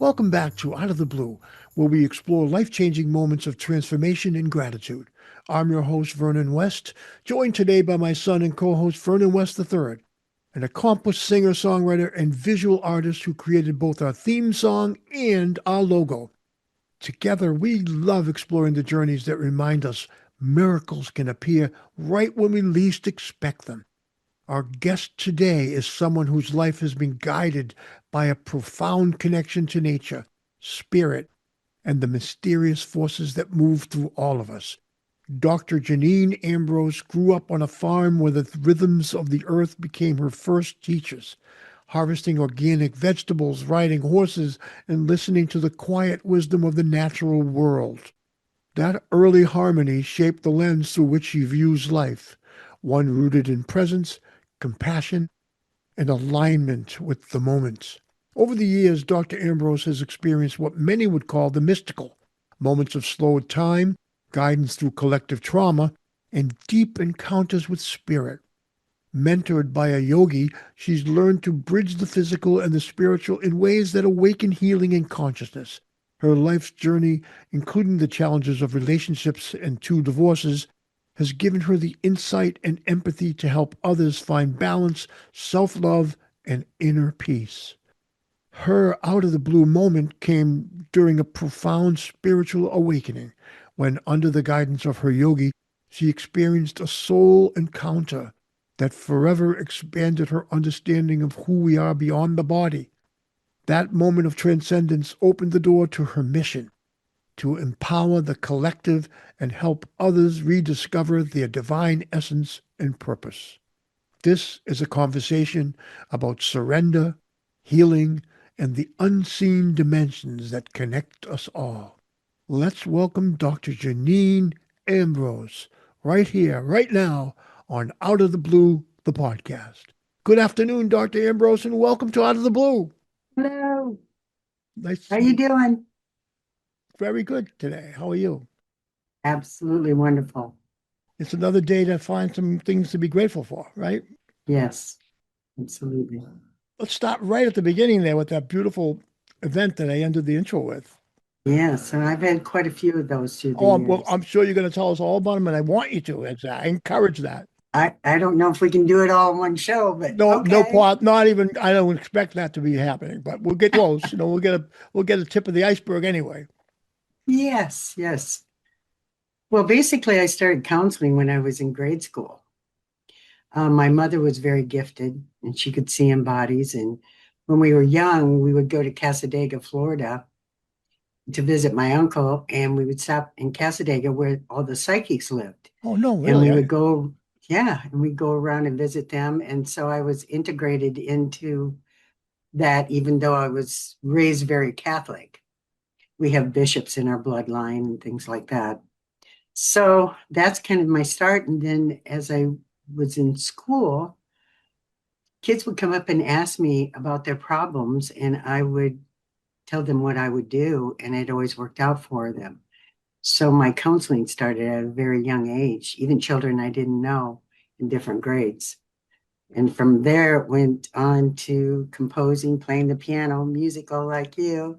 Welcome back to Out of the Blue, where we explore life-changing moments of transformation and gratitude. I'm your host, Vernon West, joined today by my son and co-host, Vernon West III, an accomplished singer-songwriter and visual artist who created both our theme song and our logo. Together, we love exploring the journeys that remind us miracles can appear right when we least expect them. Our guest today is someone whose life has been guided by a profound connection to nature, spirit, and the mysterious forces that move through all of us. Dr. Janine Ambrose grew up on a farm where the rhythms of the earth became her first teachers, harvesting organic vegetables, riding horses, and listening to the quiet wisdom of the natural world. That early harmony shaped the lens through which she views life, one rooted in presence, compassion, and alignment with the moments. Over the years, Dr. Ambrose has experienced what many would call the mystical, moments of slowed time, guidance through collective trauma, and deep encounters with spirit. Mentored by a yogi, she's learned to bridge the physical and the spiritual in ways that awaken healing and consciousness. Her life's journey, including the challenges of relationships and 2 divorces, has given her the insight and empathy to help others find balance, self-love, and inner peace. Her out-of-the-blue moment came during a profound spiritual awakening when, under the guidance of her yogi, she experienced a soul encounter that forever expanded her understanding of who we are beyond the body. That moment of transcendence opened the door to her mission, to empower the collective and help others rediscover their divine essence and purpose. This is a conversation about surrender, healing, and the unseen dimensions that connect us all. Let's welcome Dr. Janine Ambrose right here, right now, on Out of the Blue, the podcast. Good afternoon, Dr. Ambrose, and welcome to Out of the Blue. Hello. Nice. How you doing? Very good today. How are you? Absolutely wonderful. It's another day to find some things to be grateful for, right? Yes, absolutely. Let's start right at the beginning there with that beautiful event that I ended the intro with. Yes, and I've had quite a few of those through the Oh, well, years. I'm sure you're going to tell us all about them, and I want you to. I encourage that. I don't know if we can do it all in one show, but No, no okay. part, not even. I don't expect that to be happening, but we'll get close. We'll get a tip of the iceberg anyway. Yes, yes. Well, basically, I started counseling when I was in grade school. My mother was very gifted, and she could see in bodies. And when we were young, we would go to Cassadaga, Florida, to visit my uncle, and we would stop in Cassadaga where all the psychics lived. Oh no, And we really? would go, yeah, and we'd go around and visit them. And so I was integrated into that, even though I was raised very Catholic. We have bishops in our bloodline and things like that. So that's kind of my start. And then as I was in school, kids would come up and ask me about their problems, and I would tell them what I would do, and it always worked out for them. So my counseling started at a very young age, even children I didn't know in different grades. And from there, it went on to composing, playing the piano, musical like you.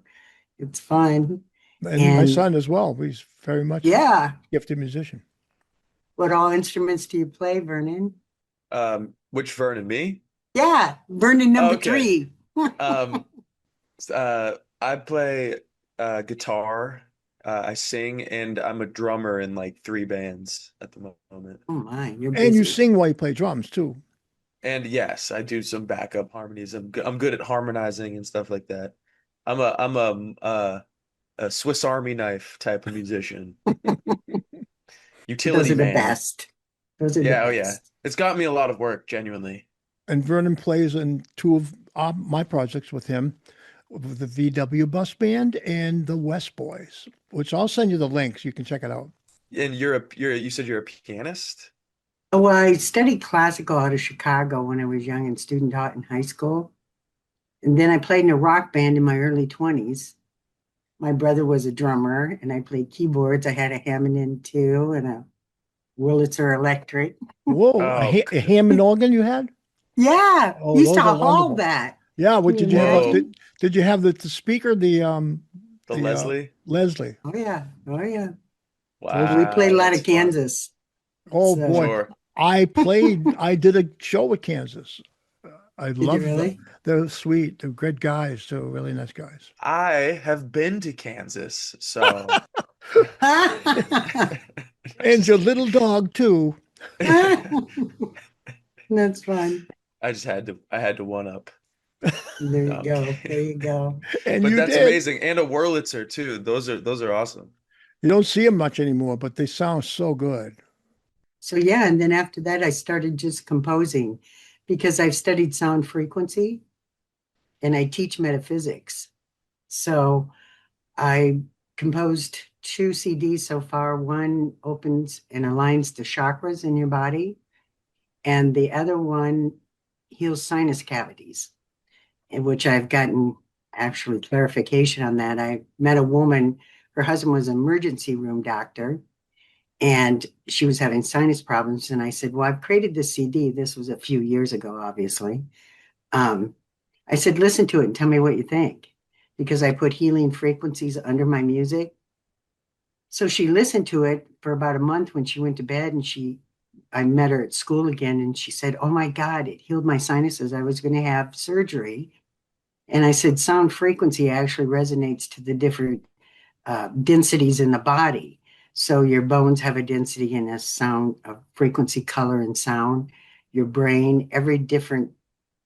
It's fun. And my And son as well. He's very much a yeah, gifted musician. what all instruments do you play, Vernon? Which Vernon, me? Yeah, Vernon number Okay. 3. Um, I play guitar, I sing, and I'm a drummer in like 3 bands at the moment. Oh my, you're And you busy. sing while you play drums too. And yes, I do some backup harmonies. I'm good at harmonizing and stuff like that. I'm a Swiss Army knife type of musician. Those Utility are the man. best. Those are the Yeah, oh yeah. best. It's got me a lot of work, genuinely. And Vernon plays in 2 of my projects with him, with the VW Bus Band and the West Boys, which I'll send you the links. You can check it out. And you said you're a pianist? Oh, well, I studied classical out of Chicago when I was young and student taught in high school. And then I played in a rock band in my early 20s. My brother was a drummer, and I played keyboards. I had a Hammond N2 and a Wurlitzer Electric. Whoa, Oh, a Hammond organ you had? Yeah, Oh, used to those are haul wonderful. that. Yeah. What Can you did you have? Whoa, imagine? Did you have the speaker? the The Leslie? Leslie. Oh yeah. Oh yeah. Those. We played a Wow, lot that's of fun. Kansas. Oh boy, So Sure. I did a show with Kansas. I did you love them. really? They're sweet. They're great guys. They're really nice guys. I have been to Kansas, so And your little dog too. That's fun. I had to one up. There No, you I'm go. There kidding. you go. And But you that's did. amazing. And a Wurlitzer too. Those are awesome. You don't see them much anymore, but they sound so good. So yeah, and then after that I started just composing because I've studied sound frequency and I teach metaphysics. So I composed two CDs so far. One opens and aligns the chakras in your body, and the other one heals sinus cavities, in which I've gotten actually clarification on that. I met a woman, her husband was an emergency room doctor, and she was having sinus problems. And I said, well, I've created this CD. This was a few years ago, obviously. Um, I said, listen to it and tell me what you think, because I put healing frequencies under my music. So she listened to it for about a month when she went to bed, and I met her at school again, and she said, oh my God, it healed my sinuses. I was going to have surgery. And I said, sound frequency actually resonates to the different densities in the body. So your bones have a density and a sound, a frequency, color, and sound. Your brain, every different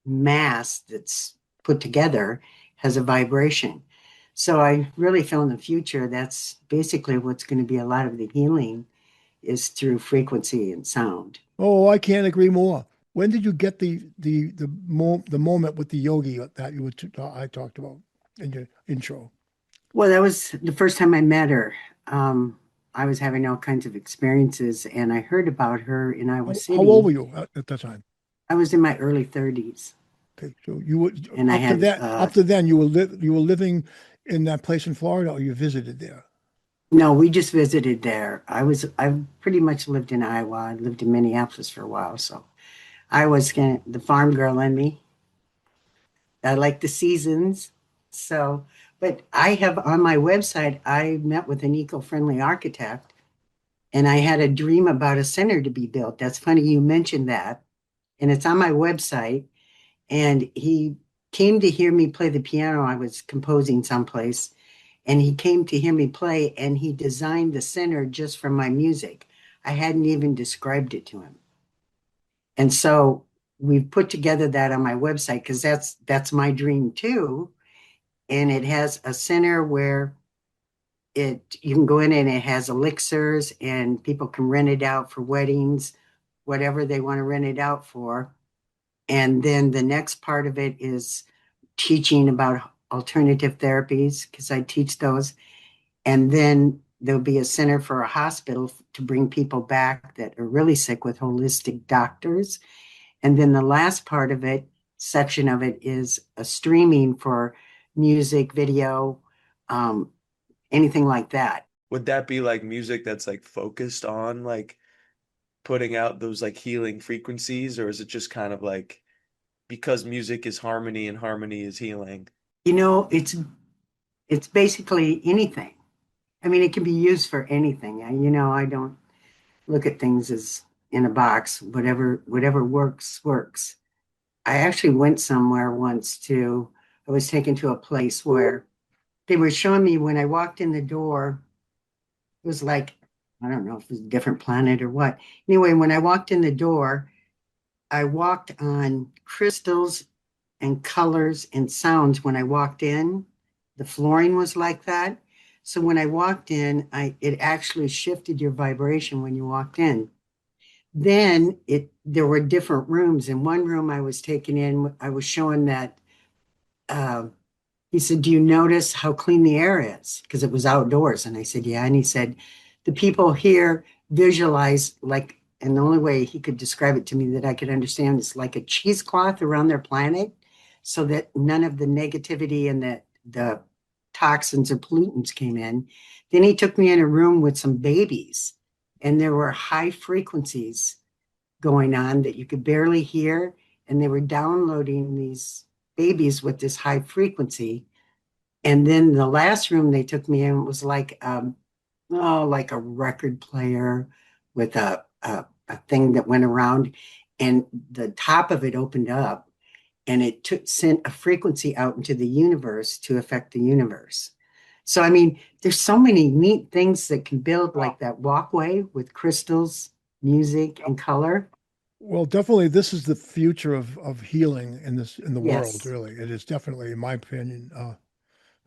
mass that's put together has a vibration. So I really feel in the future that's basically what's going to be a lot of the healing is through frequency and sound. Oh, I can't agree more. When did you get the moment with the yogi that I talked about in your intro? Well, that was the first time I met her. I was having all kinds of experiences, and I heard about her in Iowa How old City. were you at that time? I was in my early 30s, Okay, so you were and I had up to then you were living in that place in Florida, or you visited there? no, we just visited there. I pretty much lived in Iowa. I lived in Minneapolis for a while, so I was the farm girl in me. I like the seasons. So, but I have on my website, I met with an eco-friendly architect and I had a dream about a center to be built. That's funny you mentioned that. And it's on my website. And he came to hear me play the piano. I was composing someplace and he came to hear me play and he designed the center just from my music. I hadn't even described it to him. And so we've put together that on my website because that's my dream too. And it has a center where it you can go in and it has elixirs and people can rent it out for weddings, whatever they want to rent it out for. And then the next part of it is teaching about alternative therapies because I teach those. And then there'll be a center for a hospital to bring people back that are really sick with holistic doctors. And then the last part of it, section of it, is a streaming for music, video, um, anything like that. Would that be like music that's like focused on like putting out those like healing frequencies, or is it just kind of like because music is harmony and harmony is healing? You know, it's basically anything. I mean, it can be used for anything. I don't look at things as in a box. Whatever works, works. I actually went somewhere once to, I was taken to a place where they were showing me when I walked in the door, it was like, I don't know if it was a different planet or what. Anyway, when I walked in the door, I walked on crystals and colors and sounds when I walked in. The flooring was like that. So when I walked in, it actually shifted your vibration when you walked in. Then there were different rooms. In one room I was taken in, I was showing that uh, he said, do you notice how clean the air is? Because it was outdoors. And I said, yeah. And he said, the people here visualize like, and the only way he could describe it to me that I could understand is like a cheesecloth around their planet so that none of the negativity and the toxins or pollutants came in. Then he took me in a room with some babies and there were high frequencies going on that you could barely hear. And they were downloading these babies with this high frequency. And then the last room they took me in was like like a record player with a thing that went around, and the top of it opened up, and it sent a frequency out into the universe to affect the universe. So I mean, there's so many neat things that can build, like that walkway with crystals, music, and color. Well, definitely, this is the future of healing in the world. Yes. Really, it is definitely, in my opinion.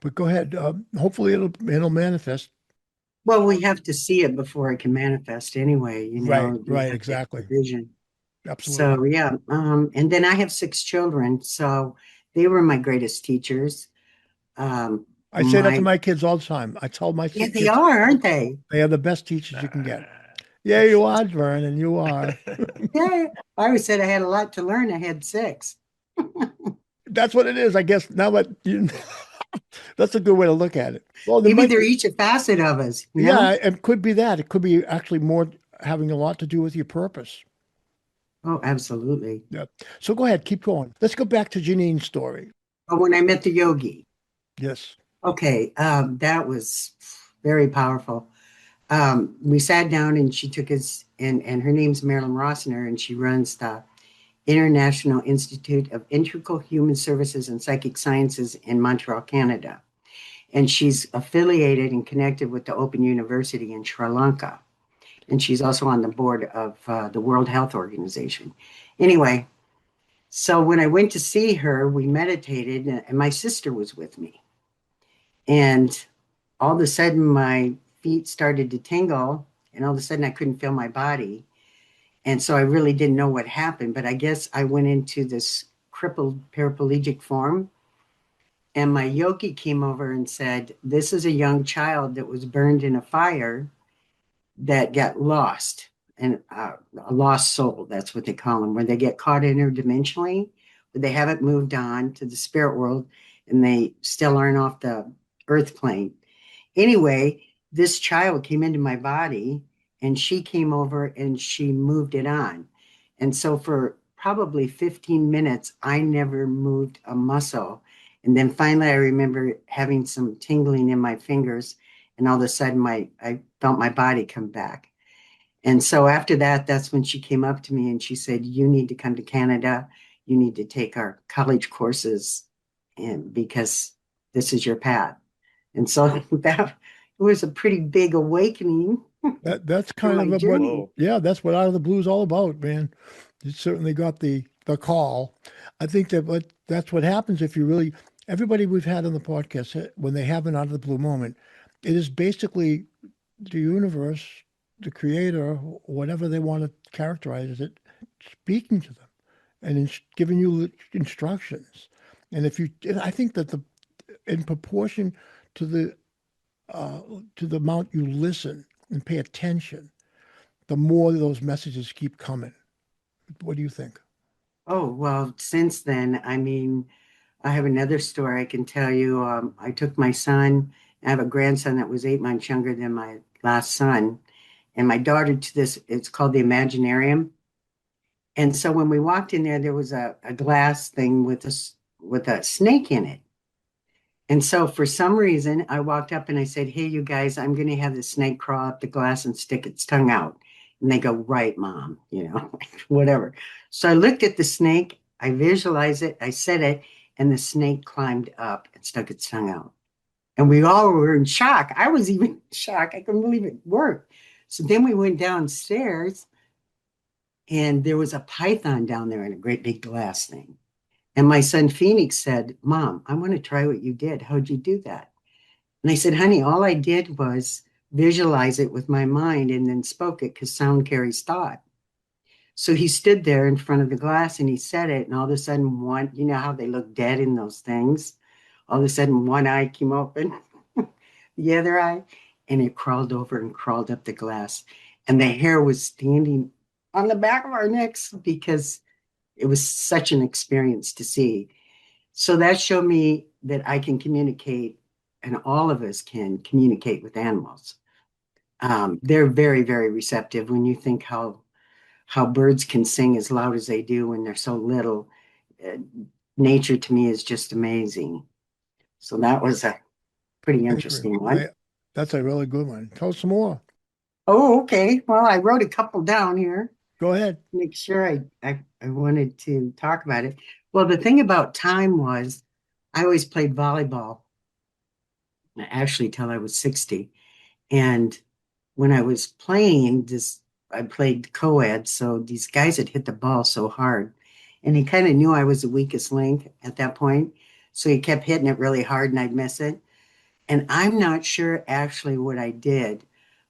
But go ahead. Hopefully, it'll manifest. Well, we have to see it before it can manifest anyway, Right, we right, have to have the exactly, vision. absolutely. So yeah, and then I have 6 children, so they were my greatest teachers. Um, I say that to my my kids all the time. I tell my Yeah, they kids are, aren't they? they are the best teachers you can get. Yeah, It's, you are, Vernon. You are. yeah, I always said I had a lot to learn. I had 6. That's what it is, I guess. Now, but that's a good way to look at it. Well, there Maybe might they're be, each a facet of us, you know? yeah, it could be that. It could be actually more having a lot to do with your purpose. Oh, absolutely. Yeah. So go ahead, keep going. Let's go back to Janine's story. Oh, when I met the yogi. Yes. Okay, that was very powerful. We sat down and she took us, and her name's Marilyn Rossner, and she runs the International Institute of Integral Human Services and Psychic Sciences in Montreal, Canada. And she's affiliated and connected with the Open University in Sri Lanka. And she's also on the board of the World Health Organization. Anyway, so when I went to see her, we meditated, and my sister was with me. And all of a sudden, my feet started to tingle, and all of a sudden, I couldn't feel my body. And so I really didn't know what happened, but I guess I went into this crippled paraplegic form. And my yogi came over and said, "This is a young child that was burned in a fire that got lost, and a lost soul. That's what they call them, where they get caught interdimensionally, but they haven't moved on to the spirit world and they still aren't off the earth plane." Anyway, this child came into my body and she came over and she moved it on. And so for probably 15 minutes, I never moved a muscle. And then finally, I remember having some tingling in my fingers, and all of a sudden, I felt my body come back. And so after that, that's when she came up to me and she said, "You need to come to Canada. You need to take our college courses, and because this is your path." And so that was a pretty big awakening That's in kind my of what, journey. Whoa. yeah, that's what Out of the Blue is all about, man. You certainly got the call. I think that that's what happens if you really, everybody we've had on the podcast, when they have an Out of the Blue moment, it is basically the universe, the creator, whatever they want to characterize it, speaking to them and giving you instructions. And if you, and I think that in proportion to the uh, to the amount you listen and pay attention, the more those messages keep coming. What do you think? Oh, well, since then, I mean, I have another story I can tell you. I took my son, I have a grandson that was 8 months younger than my last son, and my daughter to this, it's called the Imaginarium. And so when we walked in there, there was a glass thing with a snake in it. And so for some reason, I walked up and I said, "Hey, you guys, I'm going to have the snake crawl up the glass and stick its tongue out." And they go, "Right, mom," whatever. So I looked at the snake, I visualized it, I said it, and the snake climbed up and stuck its tongue out. And we all were in shock. I was even in shock. I couldn't believe it worked. So then we went downstairs, and there was a python down there in a great big glass thing. And my son Phoenix said, "Mom, I want to try what you did. How'd you do that?" And I said, "Honey, all I did was visualize it with my mind and then spoke it, because sound carries thought." So he stood there in front of the glass and he said it. And all of a sudden, you know how they look dead in those things? All of a sudden, one eye came open, the other eye, and it crawled over and crawled up the glass. And the hair was standing on the back of our necks because it was such an experience to see. So that showed me that I can communicate, and all of us can communicate with animals. They're very, very receptive. When you think how birds can sing as loud as they do when they're so little, uh, nature to me is just amazing. So that was a pretty I agree. interesting one. That's a really good one. Tell us some more. Oh, okay. Well, I wrote a couple down here. Go ahead. Make sure I wanted to talk about it. Well, the thing about time was I always played volleyball, actually till I was 60. And when I was playing this, I played co-ed, so these guys had hit the ball so hard. And he kind of knew I was the weakest link at that point. So he kept hitting it really hard and I'd miss it. And I'm not sure actually what I did,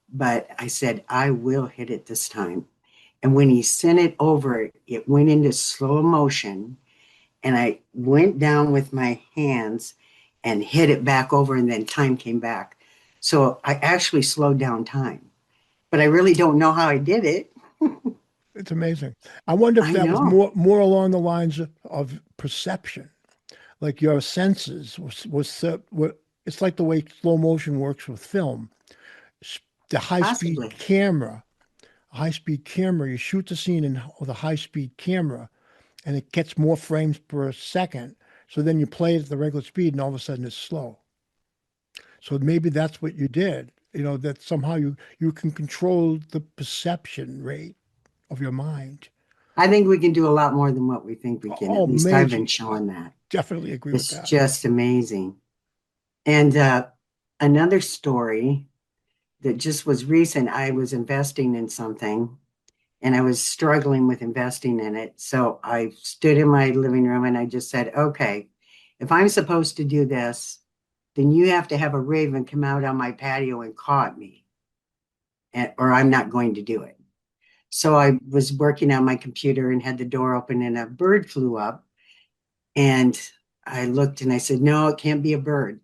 but I said, I will hit it this time. And when he sent it over, it went into slow motion. And I went down with my hands and hit it back over, and then time came back. So I actually slowed down time, but I really don't know how I did it. It's amazing. I wonder if I that was know. more along the lines of perception, like your senses it's like the way slow motion works with film. S- The Possibly. high speed camera, you shoot the scene with a high speed camera, and it gets more frames per second. So then you play it at the regular speed, and all of a sudden it's slow. So maybe that's what you did. That somehow you can control the perception rate of your mind. I think we can do a lot more than what we think we can. Oh, At least I've been amazing. I showing that. definitely agree with It's that. just amazing. And another story that just was recent, I was investing in something and I was struggling with investing in it. So I stood in my living room and I just said, okay, if I'm supposed to do this, then you have to have a raven come out on my patio and caw at me, or I'm not going to do it. So I was working on my computer and had the door open and a bird flew up. And I looked and I said, no, it can't be a bird.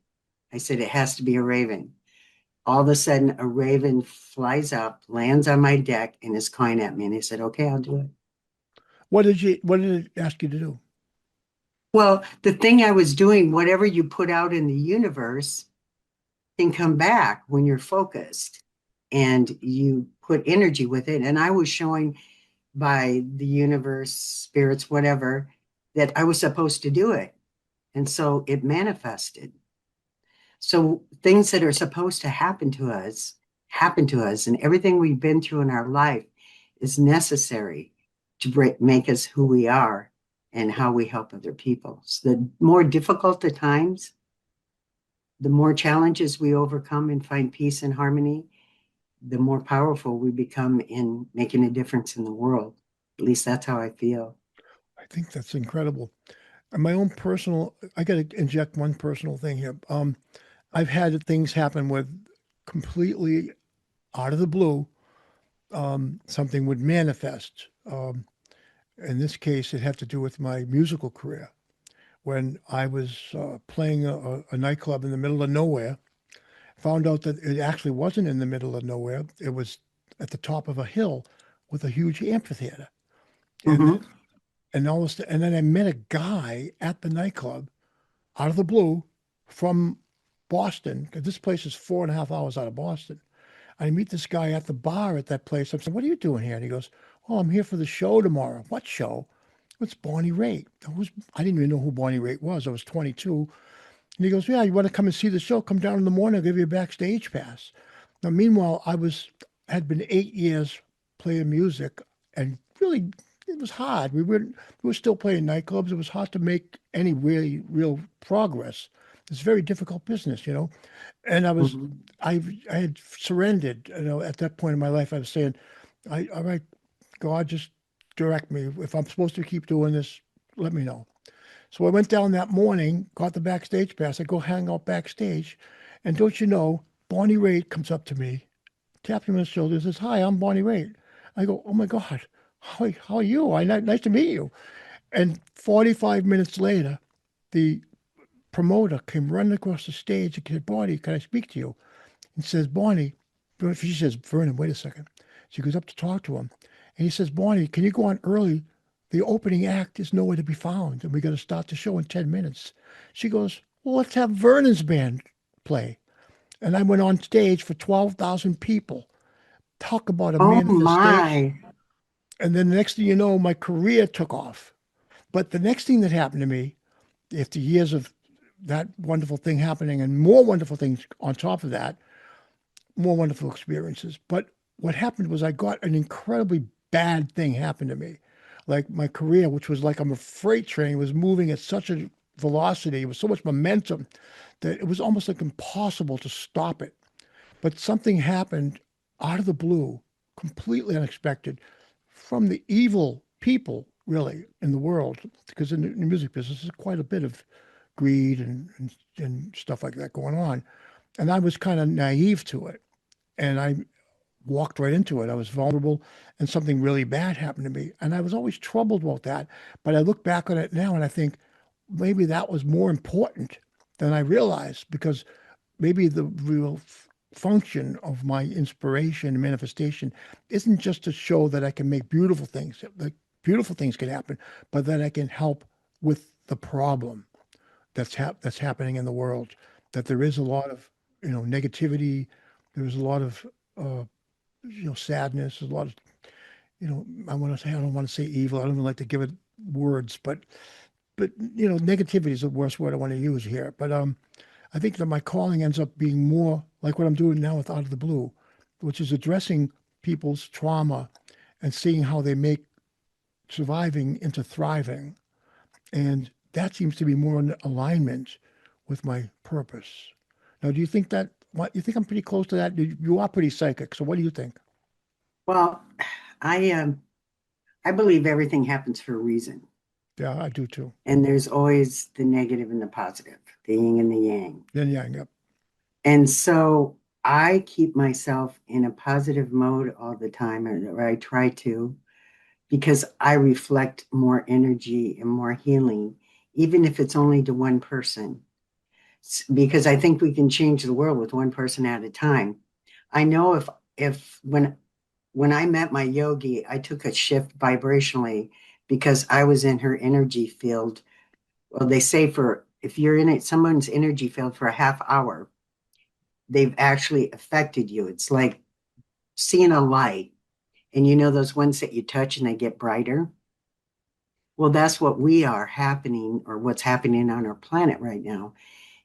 I said, it has to be a raven. All of a sudden, a raven flies up, lands on my deck, and is cawing at me. And I said, okay, I'll do it. What did it ask you to do? Well, the thing I was doing, whatever you put out in the universe can come back when you're focused and you put energy with it. And I was showing by the universe, spirits, whatever, that I was supposed to do it. And so it manifested. So things that are supposed to happen to us, and everything we've been through in our life is necessary to make us who we are and how we help other people. So the more difficult the times, the more challenges we overcome and find peace and harmony, the more powerful we become in making a difference in the world. At least that's how I feel. I think that's incredible. And my own personal, I got to inject one personal thing here. I've had things happen with completely out of the blue, something would manifest. In this case, it had to do with my musical career. When I was playing a nightclub in the middle of nowhere, found out that it actually wasn't in the middle of nowhere. It was at the top of a hill with a huge amphitheater. And Mm-hmm. and then I met a guy at the nightclub out of the blue from Boston. 'Cause this place is 4.5 hours out of Boston. I meet this guy at the bar at that place. I'm saying, "What are you doing here?" And he goes, "Oh, I'm here for the show tomorrow." "What show?" "It's Bonnie Raitt." I didn't even know who Bonnie Raitt was. I was 22. And he goes, "Yeah, you want to come and see the show? Come down in the morning. I'll give you a backstage pass." Now, meanwhile, had been 8 years playing music, and really, it was hard. We were still playing nightclubs. It was hard to make any really real progress. It's a very difficult business. And Mm-hmm. I had surrendered. At that point in my life, I was saying, all right, God, just direct me. If I'm supposed to keep doing this, let me know." So I went down that morning, got the backstage pass. I go hang out backstage. And don't you know, Bonnie Raitt comes up to me, taps me on the shoulder, says, "Hi, I'm Bonnie Raitt." I go, "Oh my God, how are you? Nice to meet you." And 45 minutes later, the promoter came running across the stage and said, "Bonnie, can I speak to you?" And says, "Bonnie," she says, "Vernon, wait a second." She goes up to talk to him. And he says, "Bonnie, can you go on early? The opening act is nowhere to be found, and we got to start the show in 10 minutes." She goes, "Well, let's have Vernon's band play." And I went on stage for 12,000 people. Talk about a Oh manifestation. my. And then the next thing you know, my career took off. But the next thing that happened to me after years of that wonderful thing happening and more wonderful things on top of that, more wonderful experiences. But what happened was I got an incredibly bad thing happen to me. Like my career, which was like I'm a freight train, was moving at such a velocity, with so much momentum that it was almost like impossible to stop it. But something happened out of the blue, completely unexpected, from the evil people, really, in the world. Because in the music business, there's quite a bit of greed and stuff like that going on. And I was kind of naive to it. And I walked right into it. I was vulnerable, and something really bad happened to me. And I was always troubled about that. But I look back on it now and I think maybe that was more important than I realized, because maybe the real function of my inspiration and manifestation isn't just to show that I can make beautiful things, that beautiful things can happen, but that I can help with the problem that's happening in the world. That there is a lot of negativity. There's a lot of uh, sadness. There's a lot of I don't want to say evil. I don't even like to give it words, but negativity is the worst word I want to use here. But I think that my calling ends up being more like what I'm doing now with Out of the Blue, which is addressing people's trauma and seeing how they make surviving into thriving. And that seems to be more in alignment with my purpose. Now, do you think that, what, you think I'm pretty close to that? You are pretty psychic. So what do you think? Well, I believe everything happens for a reason. Yeah, I do too. And there's always the negative and the positive, the yin and the yang. Then, yeah, yep. And so I keep myself in a positive mode all the time, or I try to, because I reflect more energy and more healing, even if it's only to one person, because I think we can change the world with one person at a time. I know if when I met my yogi, I took a shift vibrationally because I was in her energy field. Well, they say for if you're in someone's energy field for a half hour, they've actually affected you. It's like seeing a light, and those ones that you touch and they get brighter. Well, that's what we are happening, or what's happening on our planet right now,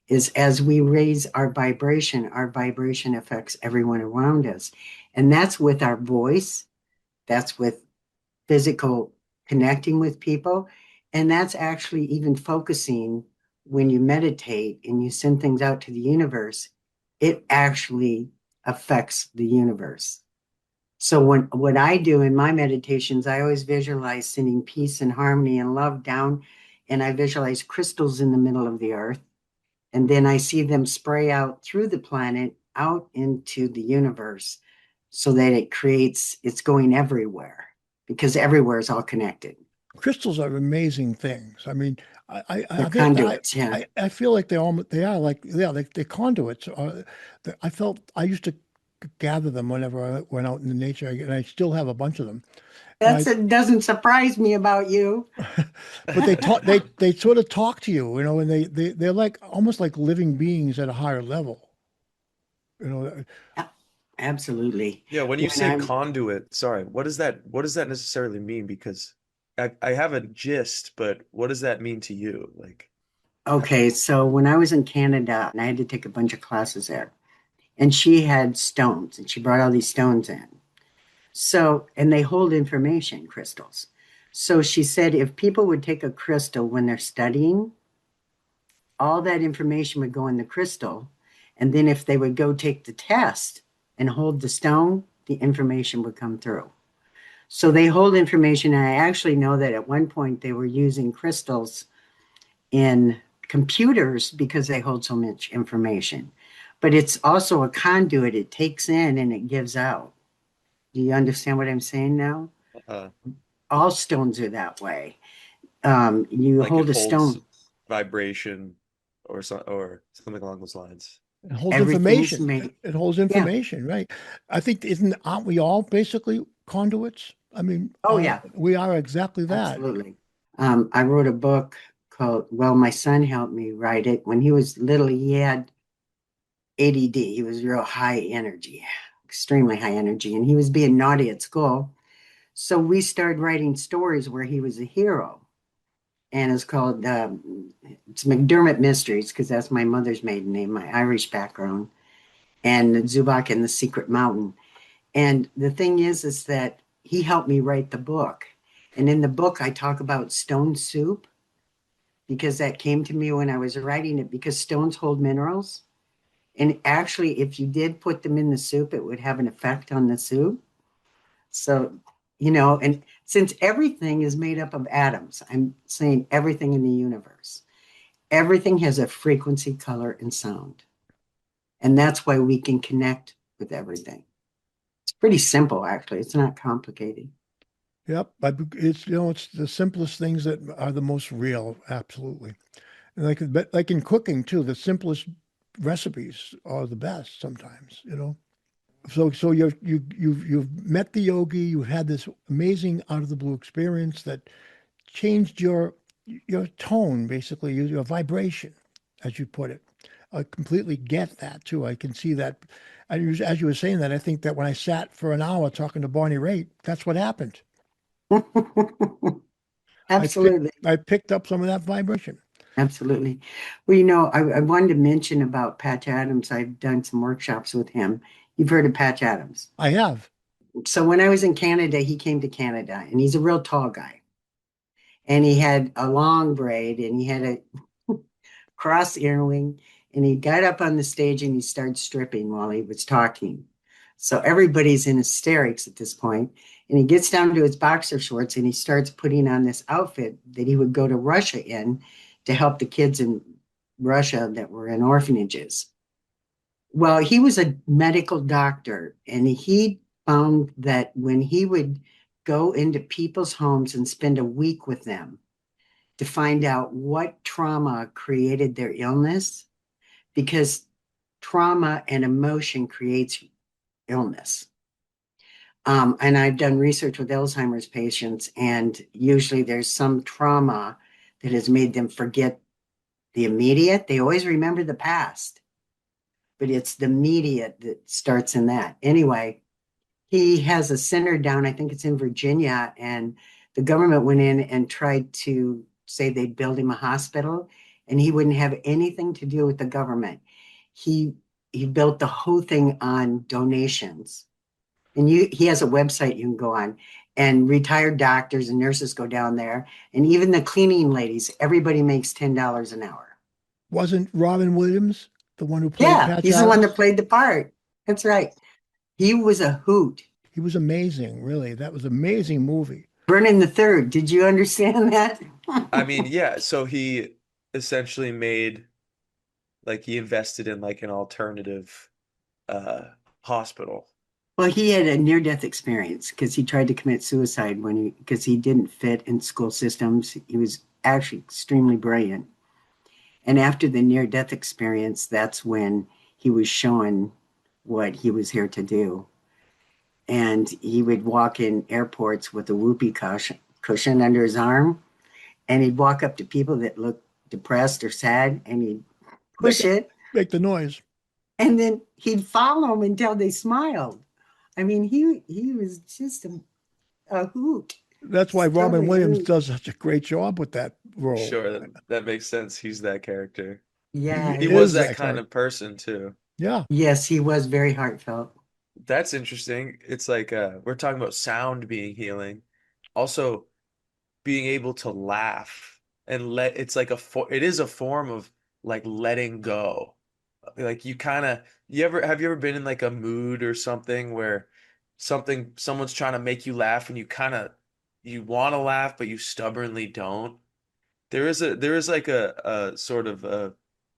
is as we raise our vibration affects everyone around us. And that's with our voice, that's with physical connecting with people. And that's actually even focusing when you meditate and you send things out to the universe, it actually affects the universe. So what I do in my meditations, I always visualize sending peace and harmony and love down, and I visualize crystals in the middle of the earth. And then I see them spray out through the planet out into the universe so that it's going everywhere, because everywhere is all connected. Crystals are amazing things. I mean, They're conduits, yeah. I feel like they are like, yeah, like they're conduits. I felt I used to gather them whenever I went out in the nature, and I still have a bunch of them. It doesn't surprise me about you. But they sort of talk to you, and they're like almost like living beings at a higher level. You know, Absolutely. Yeah, when you When say I'm conduit, sorry, what does that necessarily mean? Because I have a gist, but what does that mean to you? Like, Okay, so when I was in Canada and I had to take a bunch of classes there, and she had stones and she brought all these stones in. So, and they hold information, crystals. So she said if people would take a crystal when they're studying, all that information would go in the crystal. And then if they would go take the test and hold the stone, the information would come through. So they hold information. And I actually know that at one point they were using crystals in computers because they hold so much information. But it's also a conduit. It takes in and it gives out. Do you understand what I'm saying now? uh, All stones are that way. You like it hold a holds stone, vibration or something along those lines. it holds everything's information. made. It holds Yeah. information, right? I think aren't we all basically conduits? I mean, Oh, yeah, we are exactly that. absolutely. I wrote a book called, well, my son helped me write it. When he was little, he had ADD. He was real high energy, extremely high energy, and he was being naughty at school. So we started writing stories where he was a hero. and it's called it's McDermott Mysteries because that's my mother's maiden name, my Irish background, and Zubak and the Secret Mountain. And the thing is that he helped me write the book. And in the book, I talk about stone soup because that came to me when I was writing it because stones hold minerals. And actually, if you did put them in the soup, it would have an effect on the soup. So, and since everything is made up of atoms, I'm saying everything in the universe, everything has a frequency, color, and sound. And that's why we can connect with everything. It's pretty simple, actually. It's not complicated. Yep. It's the simplest things that are the most real. Absolutely. And like in cooking too, the simplest recipes are the best sometimes. So you've met the yogi, you've had this amazing out of the blue experience that changed your tone, basically, your vibration, as you put it. I completely get that too. I can see that. As you were saying that, I think that when I sat for an hour talking to Barney Raitt, that's what happened. Absolutely. I picked up some of that vibration. Absolutely. Well, I wanted to mention about Patch Adams. I've done some workshops with him. You've heard of Patch Adams. I have. So when I was in Canada, he came to Canada and he's a real tall guy. And he had a long braid and he had a cross earring and he got up on the stage and he started stripping while he was talking. So everybody's in hysterics at this point. And he gets down to his boxer shorts and he starts putting on this outfit that he would go to Russia in to help the kids in Russia that were in orphanages. Well, he was a medical doctor and he found that when he would go into people's homes and spend a week with them to find out what trauma created their illness, because trauma and emotion creates illness. And I've done research with Alzheimer's patients, and usually there's some trauma that has made them forget the immediate. They always remember the past, but it's the immediate that starts in that. Anyway, he has a center down, I think it's in Virginia, and the government went in and tried to say they'd build him a hospital, and he wouldn't have anything to do with the government. He he built the whole thing on donations. And he has a website you can go on, and retired doctors and nurses go down there, and even the cleaning ladies, everybody makes $10 an hour. Wasn't Robin Williams the one who played Yeah, Patch he's the one that Adams? played the part. That's right. He was a hoot. He was amazing, really. That was an amazing movie. Vernon the Third. Did you understand that? I mean, yeah, so he essentially made like he invested in like an alternative uh hospital. Well, he had a near-death experience because he tried to commit suicide because he didn't fit in school systems. He was actually extremely brilliant. And after the near-death experience, that's when he was shown what he was here to do. And he would walk in airports with a whoopee cushion under his arm, and he'd walk up to people that looked depressed or sad, and he'd Make push it, it, make the noise. and then he'd follow them until they smiled. I mean, he was just a hoot. That's why Just Robin totally a Williams hoot. does such a great job with that role. Sure, that makes sense. He's that character. He Yeah. He was is that that kind character. of person too. Yeah. Yes, he was very heartfelt. That's interesting. It's like we're talking about sound being healing. Also being able to laugh and let it's like it is a form of like letting go. Like you ever been in like a mood or something where someone's trying to make you laugh and you want to laugh but you stubbornly don't? There is like a sort of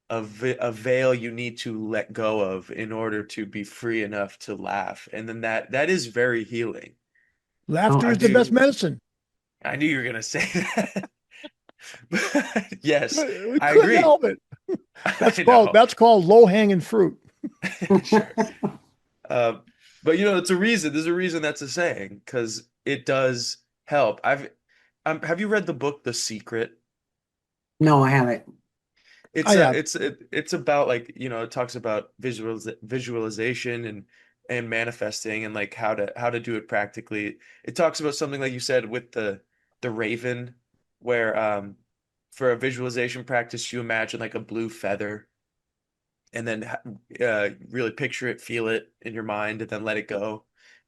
a veil you need to let go of in order to be free enough to laugh. And then that is very healing. Oh, Laughter I is the do best absolutely. medicine. I knew you were gonna say that. But yes, We I couldn't agree. help it. I know. That's called low hanging fruit. Sure. Um, but it's a reason. There's a reason that's a saying because it does help. Have you read the book The Secret? No, I haven't. I have. It's about like, it talks about visualization and manifesting and like how to do it practically. It talks about something like you said with the raven where for a visualization practice, you imagine like a blue feather, and then really picture it, feel it in your mind, and then let it go,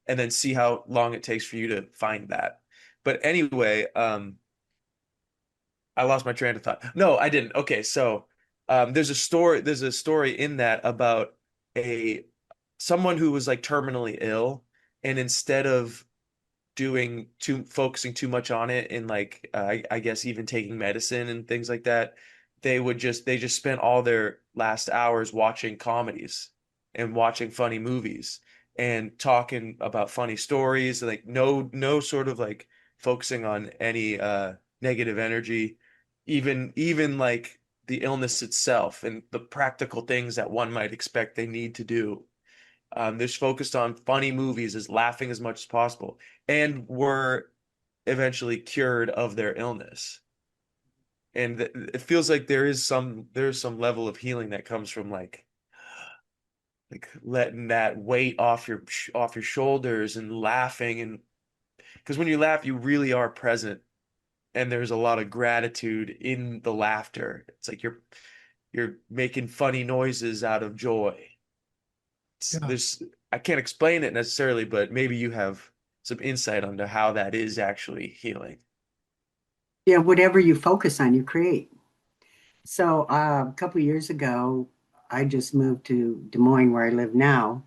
and then see how long it takes for you to find that. But anyway, I lost my train of thought. No, I didn't. Okay, so there's a story in that about a someone who was like terminally ill, and instead of focusing too much on it and like I guess even taking medicine and things like that, they just spent all their last hours watching comedies and watching funny movies and talking about funny stories, like no sort of like focusing on any negative energy, even like the illness itself and the practical things that one might expect they need to do. They're just focused on funny movies, as laughing as much as possible, and were eventually cured of their illness. And it feels like there's some level of healing that comes from like letting that weight off your shoulders and laughing, and because when you laugh, you really are present, and there's a lot of gratitude in the laughter. It's like you're making funny noises out of joy. Yeah. There's I can't explain it necessarily, but maybe you have some insight onto how that is actually healing. Yeah, whatever you focus on, you create. So a couple of years ago, I just moved to Des Moines, where I live now,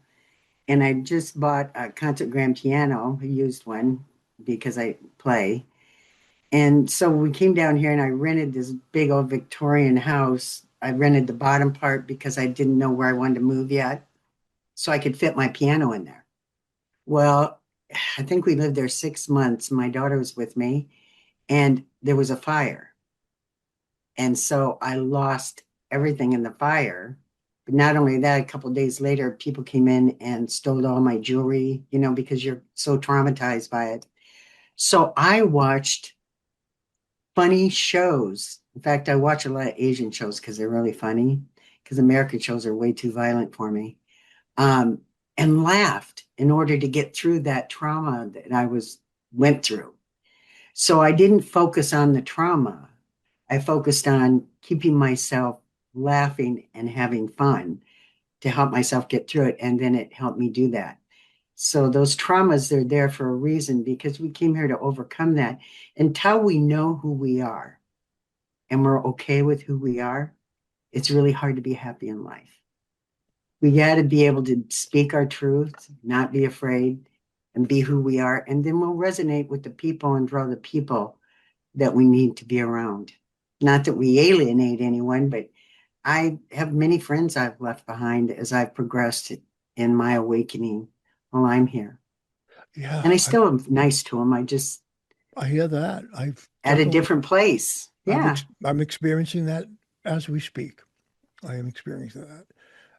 and I just bought a concert grand piano, a used one, because I play. And so we came down here, and I rented this big old Victorian house. I rented the bottom part because I didn't know where I wanted to move yet, so I could fit my piano in there. Well, I think we lived there 6 months. My daughter was with me, and there was a fire. And so I lost everything in the fire. But not only that, a couple of days later, people came in and stole all my jewelry, because you're so traumatized by it. So I watched funny shows. In fact, I watch a lot of Asian shows because they're really funny, because American shows are way too violent for me. Um, and laughed in order to get through that trauma that I went through. So I didn't focus on the trauma. I focused on keeping myself laughing and having fun to help myself get through it. And then it helped me do that. So those traumas, they're there for a reason, because we came here to overcome that. Until we know who we are and we're okay with who we are, it's really hard to be happy in life. We got to be able to speak our truth, not be afraid, and be who we are. And then we'll resonate with the people and draw the people that we need to be around. Not that we alienate anyone, but I have many friends I've left behind as I've progressed in my awakening while I'm here. Yeah. And I still am nice to them. I just I hear that. I've at a definitely, different place. Yeah. I'm experiencing that as we speak. I am experiencing that.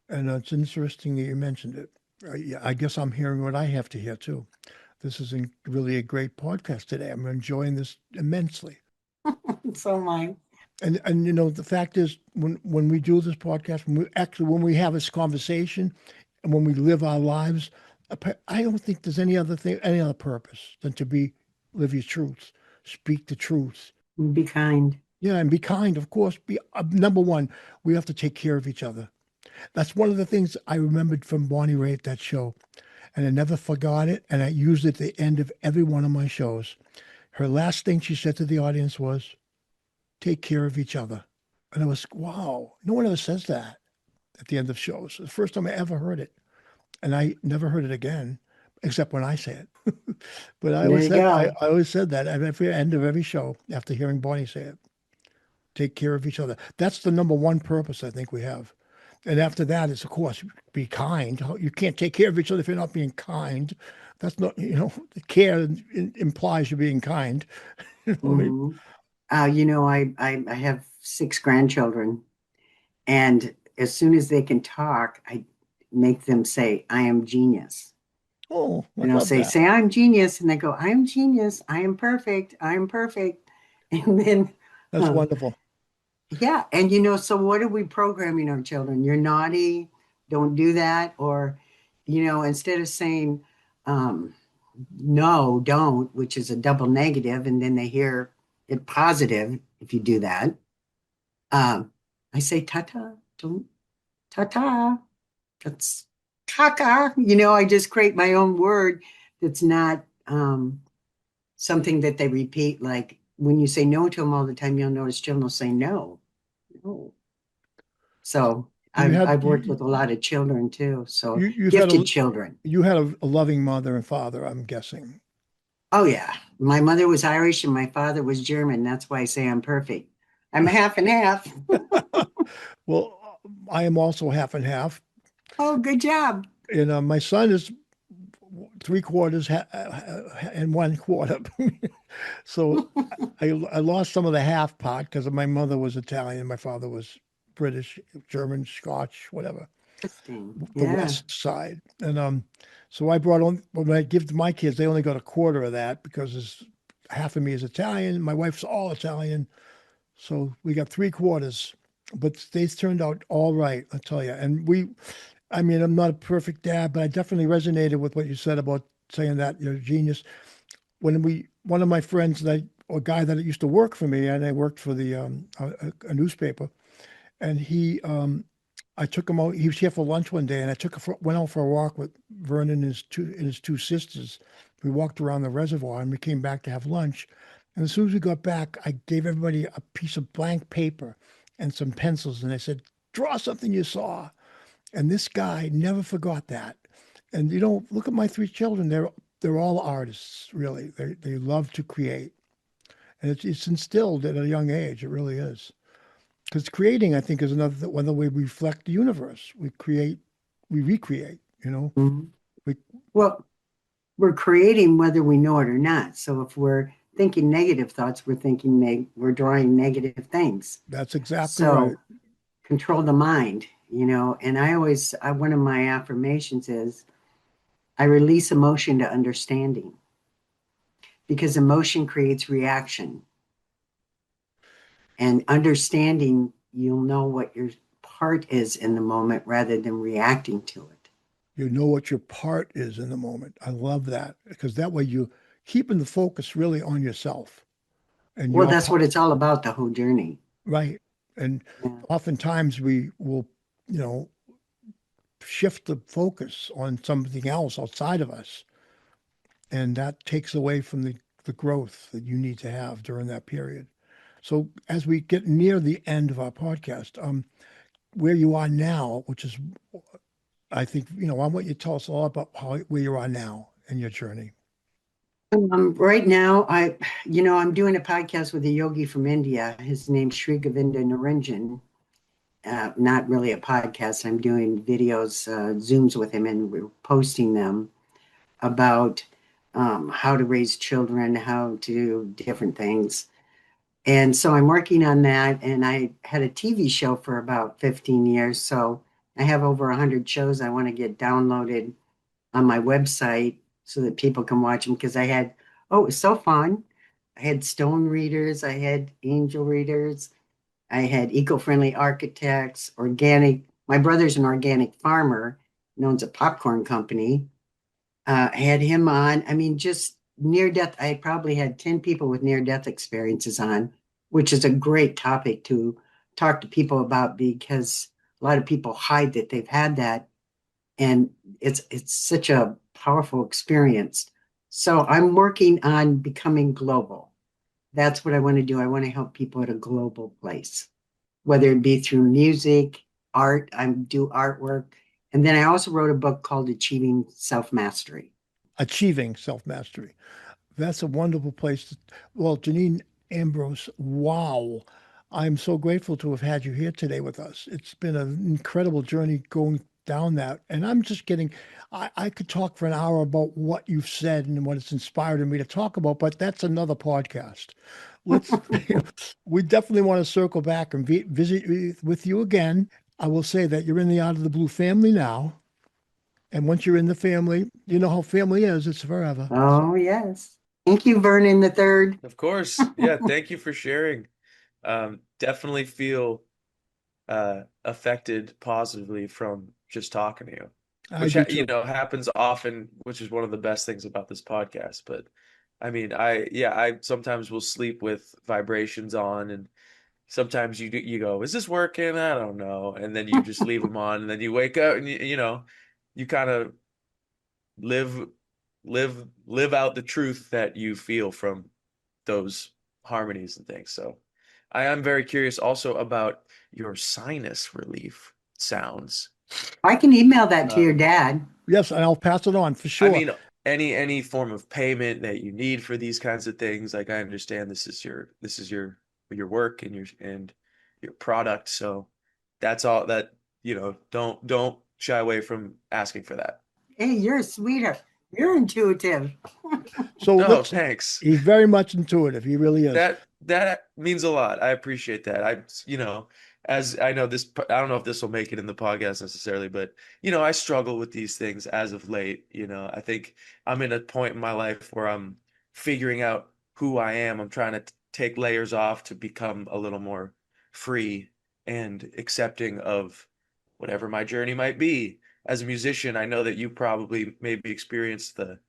And it's interesting that you mentioned it. Yeah, I guess I'm hearing what I have to hear too. This is really a great podcast today. I'm enjoying this immensely. So mine. And the fact is, when we do this podcast, when we have this conversation, and when we live our lives, I don't think there's any other purpose than to live your truth, speak the truth. Be kind. Yeah, and be kind, of course. Be number one. We have to take care of each other. That's one of the things I remembered from Bonnie Ray at that show, and I never forgot it. And I used it at the end of every one of my shows. Her last thing she said to the audience was, "Take care of each other." And I was, wow, no one ever says that at the end of shows. The first time I ever heard it. And I never heard it again, except when I say it. But There you go. I always said that at every end of every show after hearing Bonnie say it. Take care of each other. That's the number one purpose I think we have. And after that is, of course, be kind. You can't take care of each other if you're not being kind. That's not, the care implies you're being kind. You know what I mean? Mhm. I have 6 grandchildren, and as soon as they can talk, I make them say, "I am genius." Oh, I And I'll love say, that. "Say I'm genius," and they go, "I am genius. I am perfect. I am perfect." And then, That's um, wonderful. yeah, and so what are we programming our children? You're naughty. Don't do that. Or, instead of saying, um, no, don't, which is a double negative, and then they hear it positive if you do that. I say ta-ta, don't ta-ta. That's caca. I just create my own word that's not something that they repeat. Like when you say no to them all the time, you'll notice children will say no. No. So You had I've worked with a lot of children too. So you've had gifted children. a loving mother and father, I'm guessing. Oh yeah. My mother was Irish and my father was German. That's why I say I'm perfect. I'm half and half. Well, I am also half and half, Oh, good job. and my son is three quarters and one quarter. So I lost some of the half part because my mother was Italian, my father was British, German, Scotch, whatever, Interesting. the Yeah. West side. And so I brought on when I give to my kids, they only got a quarter of that because half of me is Italian, my wife's all Italian, so we got three quarters. But they turned out all right, I tell you. And I mean, I'm not a perfect dad, but I definitely resonated with what you said about saying that you're a genius. One of my friends a guy that used to work for me, and I worked for a newspaper, and I took him out. He was here for lunch one day, and went out for a walk with Vernon and his two sisters. We walked around the reservoir, and we came back to have lunch. And as soon as we got back, I gave everybody a piece of blank paper and some pencils, and I said, "Draw something you saw." And this guy never forgot that. And look at my three children. They're all artists, really. They love to create, and it's instilled at a young age. It really is. Because creating, I think, is one of the way we reflect the universe. We recreate. Mhm. We Well, we're creating whether we know it or not. So if we're thinking negative thoughts, we're drawing negative things. That's exactly right. So control the mind. And one of my affirmations is I release emotion to understanding because emotion creates reaction and understanding, you'll know what your part is in the moment rather than reacting to it. You know what your part is in the moment. I love that because that way you keeping the focus really on yourself and Well, your that's what part. it's all about, the whole journey. Right. And Yeah. oftentimes we will, you know, shift the focus on something else outside of us. And that takes away from the growth that you need to have during that period. So as we get near the end of our podcast, where you are now, which is, I think, I want you to tell us all about where you are now in your journey. Right now, I'm doing a podcast with a yogi from India. His name's Sri Govinda Naranjan. Not really a podcast. I'm doing videos, Zooms with him, and we're posting them about how to raise children, how to do different things. And so I'm working on that. And I had a TV show for about 15 years. So I have over 100 shows I want to get downloaded on my website so that people can watch them because it was so fun. I had stone readers, I had angel readers, I had eco-friendly architects, organic. My brother's an organic farmer and owns a popcorn company. I had him on. I mean, just near death. I probably had 10 people with near death experiences on, which is a great topic to talk to people about because a lot of people hide that they've had that. And it's such a powerful experience. So I'm working on becoming global. That's what I want to do. I want to help people at a global place, whether it be through music, art. I do artwork. And then I also wrote a book called Achieving Self Mastery. Achieving self-mastery. That's a wonderful place well, Janine Ambrose, wow. I'm so grateful to have had you here today with us. It's been an incredible journey going down that. And I'm just getting, I could talk for an hour about what you've said and what it's inspired me to talk about, but that's another podcast. Let's, we definitely want to circle back and visit with you again. I will say that you're in the Out of the Blue family now. And once you're in the family, you know how family is, it's forever. Oh, yes. Thank you, Vernon the third. Of course. Yeah, thank you for sharing. Definitely feel affected positively from just talking to you, I which do too. happens often, which is one of the best things about this podcast. But I mean, I sometimes will sleep with vibrations on and sometimes you go, is this working? I don't know. And then you just leave them on, and then you wake up and you kind of live live out the truth that you feel from those harmonies and things. So I am very curious also about your sinus relief sounds. I can email that to your Um, dad. Yes, and I'll pass it on for I sure. mean, any form of payment that you need for these kinds of things, like I understand this is your work and your product. So that's all that, don't shy away from asking for that. Hey, you're a sweetheart. You're intuitive. So Oh, let's, thanks. he's very much intuitive. He really is. That means a lot. I appreciate that. As I know this, I don't know if this will make it in the podcast necessarily, but I struggle with these things as of late. I think I'm in a point in my life where I'm figuring out who I am. I'm trying to take layers off to become a little more free and accepting of whatever my journey might be. As a musician, I know that you probably maybe experienced the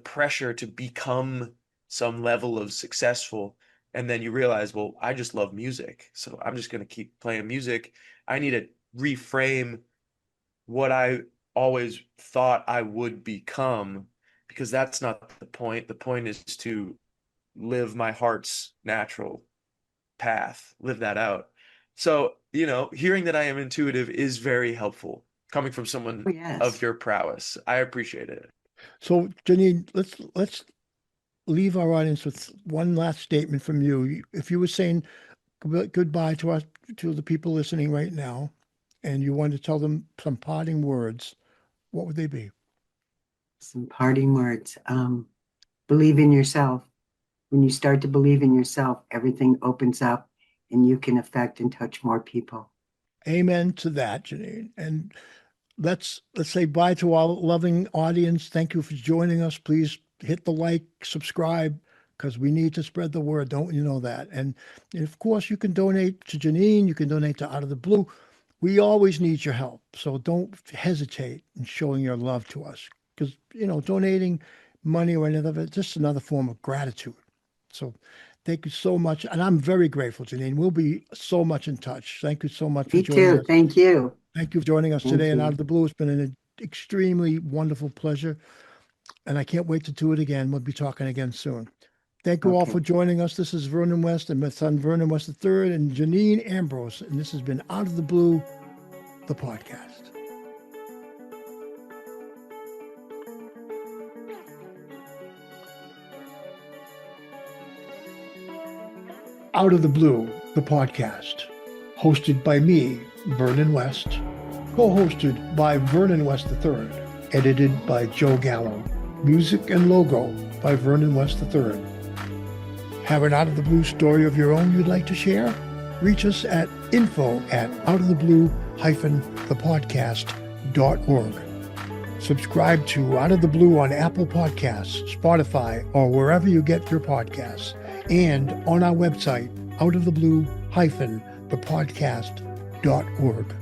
pressure to become some level of successful, and then you realize, well, I just love music, so I'm just going to keep playing music. I need to reframe what I always thought I would become, because that's not the point. The point is to live my heart's natural path, live that out. So hearing that I am intuitive is very helpful coming from someone Oh, of yes. your prowess. I appreciate it. So Janine, let's leave our audience with one last statement from you. If you were saying goodbye to the people listening right now, and you wanted to tell them some parting words, what would they be? Some parting words. Believe in yourself. When you start to believe in yourself, everything opens up and you can affect and touch more people. Amen to that, Janine. And let's say bye to our loving audience. Thank you for joining us. Please hit the like, subscribe, because we need to spread the word. Don't you know that? And of course, you can donate to Janine. You can donate to Out of the Blue. We always need your help. So don't hesitate in showing your love to us, because donating money or anything of it, just another form of gratitude. So thank you so much. And I'm very grateful, Janine. We'll be so much in touch. Thank you so much for Me joining too. us. Thank you. Thank you for joining us Thank today. And Out you. of the Blue, it's been an extremely wonderful pleasure. And I can't wait to do it again. We'll be talking again soon. Thank you all Okay. for joining us. This is Vernon West and my son Vernon West III and Janine Ambrose. And this has been Out of the Blue, the podcast. Out of the Blue, the podcast. Hosted by me, Vernon West. Co-hosted by Vernon West III. Edited by Joe Gallo. Music and logo by Vernon West III. Have an Out of the Blue story of your own you'd like to share? Reach us at info@outoftheblue-thepodcast.org. Subscribe to Out of the Blue on Apple Podcasts, Spotify, or wherever you get your podcasts, and on our website, outoftheblue-thepodcast.org.